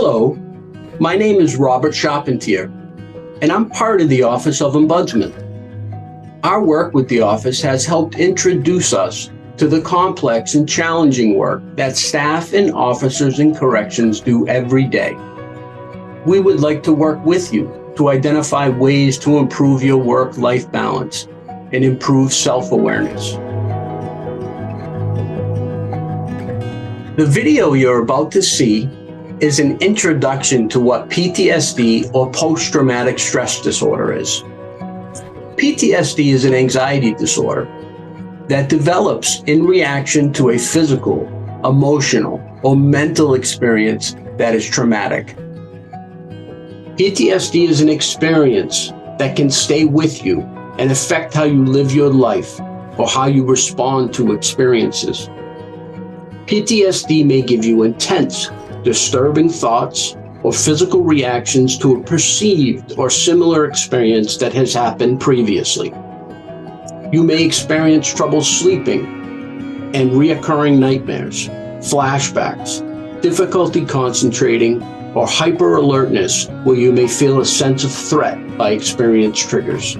Hello, my name is Robert Charpentier, and I'm part of the Office of Ombudsman. Our work with the office has helped introduce us to the complex and challenging work that staff and officers in corrections do every day. We would like to work with you to identify ways to improve your work-life balance and improve self-awareness. The video you're about to see is an introduction to what PTSD or post-traumatic stress disorder is. PTSD is an anxiety disorder that develops in reaction to a physical, emotional, or mental experience that is traumatic. PTSD is an experience that can stay with you and affect how you live your life or how you respond to experiences. PTSD may give you intense, disturbing thoughts or physical reactions to a perceived or similar experience that has happened previously. You may experience trouble sleeping and reoccurring nightmares, flashbacks, difficulty concentrating, or hyper-alertness where you may feel a sense of threat by experienced triggers.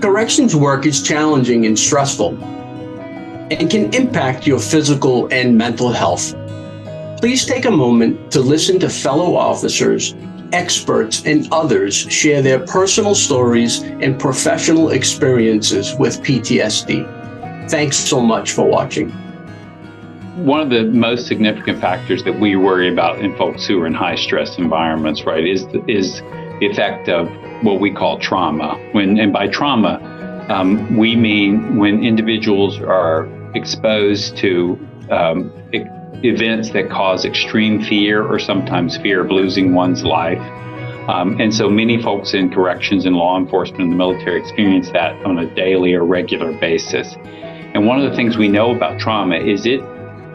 Corrections work is challenging and stressful and can impact your physical and mental health. Please take a moment to listen to fellow officers, experts, and others share their personal stories and professional experiences with PTSD. Thanks so much for watching. One of the most significant factors that we worry about in folks who are in high stress environments, right, is the effect of what we call trauma. And by trauma, we mean when individuals are exposed to events that cause extreme fear or sometimes fear of losing one's life. And so many folks in corrections and law enforcement and the military experience that on a daily or regular basis. And one of the things we know about trauma is it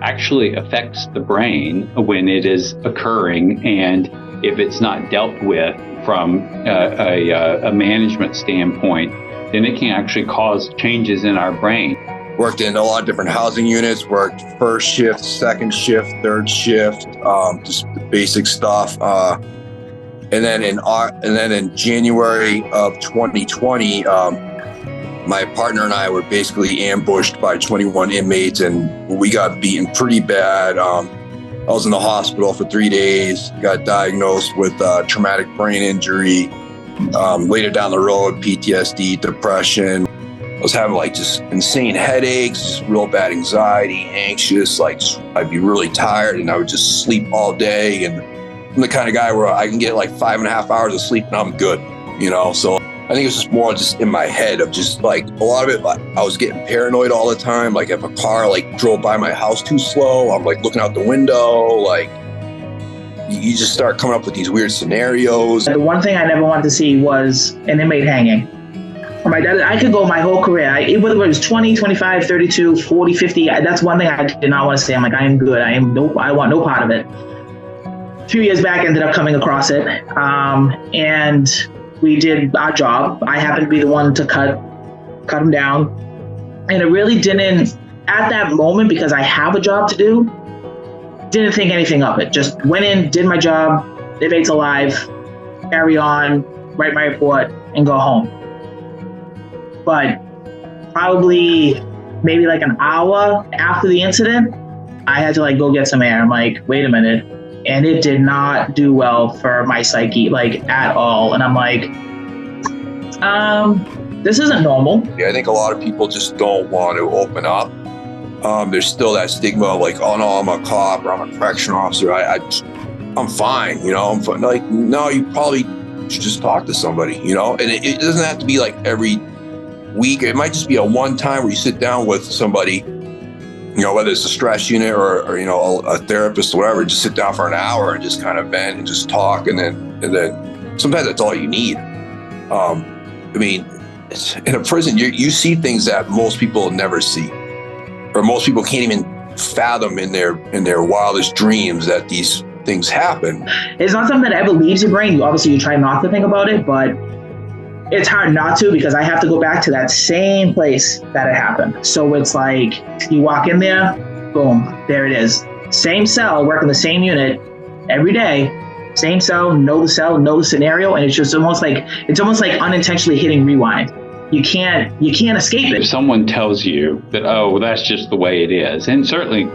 actually affects the brain when it is occurring, and if it's not dealt with from a management standpoint, then it can actually cause changes in our brain. Worked in a lot of different housing units, worked first shift, second shift, third shift, just the basic stuff. And then in January of 2020, my partner and I were basically ambushed by 21 inmates, and we got beaten pretty bad. I was in the hospital for 3 days, got diagnosed with traumatic brain injury. Later down the road, PTSD, depression. I was having just insane headaches, just real bad anxiety, anxious, I'd be really tired and I would just sleep all day. And I'm the kind of guy where I can get 5.5 hours of sleep and I'm good, So I think it's just more just in my head of just a lot of it, I was getting paranoid all the time. If a car drove by my house too slow, I'm looking out the window, you just start coming up with these weird scenarios. The one thing I never wanted to see was an inmate hanging. I could go my whole career, whether it was 20, 25, 32, 40, 50, that's one thing I did not want to say. I'm I am good. I want no part of it. A few years back, I ended up coming across it, and we did our job. I happened to be the one to cut him down. And it really didn't, at that moment, because I have a job to do, didn't think anything of it. Just went in, did my job, inmate's alive, carry on, write my report, and go home. But probably maybe an hour after the incident, I had to go get some air. I'm wait a minute. And it did not do well for my psyche, at all. And I'm this isn't normal. Yeah, I think a lot of people just don't want to open up. There's still that stigma of oh no, I'm a cop or I'm a correction officer. I'm fine, I'm fine. No, you probably should just talk to somebody, and it doesn't have to be every week. It might just be a one time where you sit down with somebody, whether it's a stress unit or a therapist or whatever, just sit down for an hour and just kind of vent and just talk. And then sometimes that's all you need. In a prison, you see things that most people never see, or most people can't even fathom in their wildest dreams that these things happen. It's not something that ever leaves your brain. You try not to think about it, but it's hard not to, because I have to go back to that same place that it happened. So it's you walk in there, boom, there it is. Same cell, work in the same unit, every day, same cell, know the scenario, and it's just almost like unintentionally hitting rewind. You can't escape If it. someone tells you that, oh, well, that's just the way it is, and certainly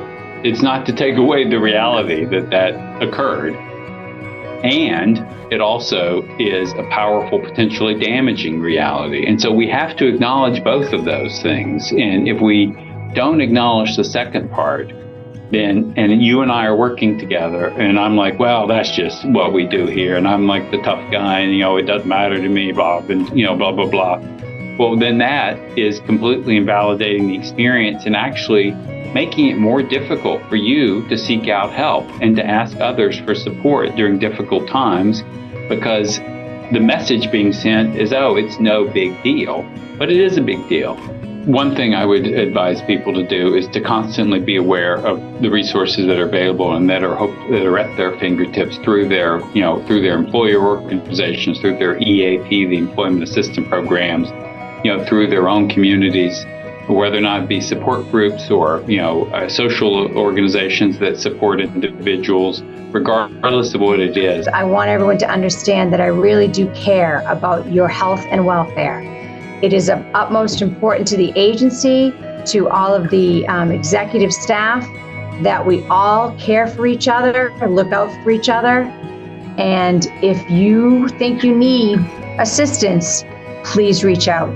it's not to take away the reality that occurred, and it also is a powerful, potentially damaging reality. And so we have to acknowledge both of those things. And if we don't acknowledge the second part, then, and you and I are working together, and I'm like, well, that's just what we do here, and I'm like the tough guy, and it doesn't matter to me, Bob, and blah blah blah. Well, then that is completely invalidating the experience and actually making it more difficult for you to seek out help and to ask others for support during difficult times, because the message being sent is, oh, it's no big deal, but it is a big deal. One thing I would advise people to do is to constantly be aware of the resources that are available and that are at their fingertips through their employer organizations, through their EAP, the Employment Assistance Programs, through their own communities, whether or not it be support groups or social organizations that support individuals, regardless of what it is. I want everyone to understand that I really do care about your health and welfare. It is of utmost importance to the agency, to all of the executive staff, that we all care for each other, look out for each other. And if you think you need assistance, please reach out.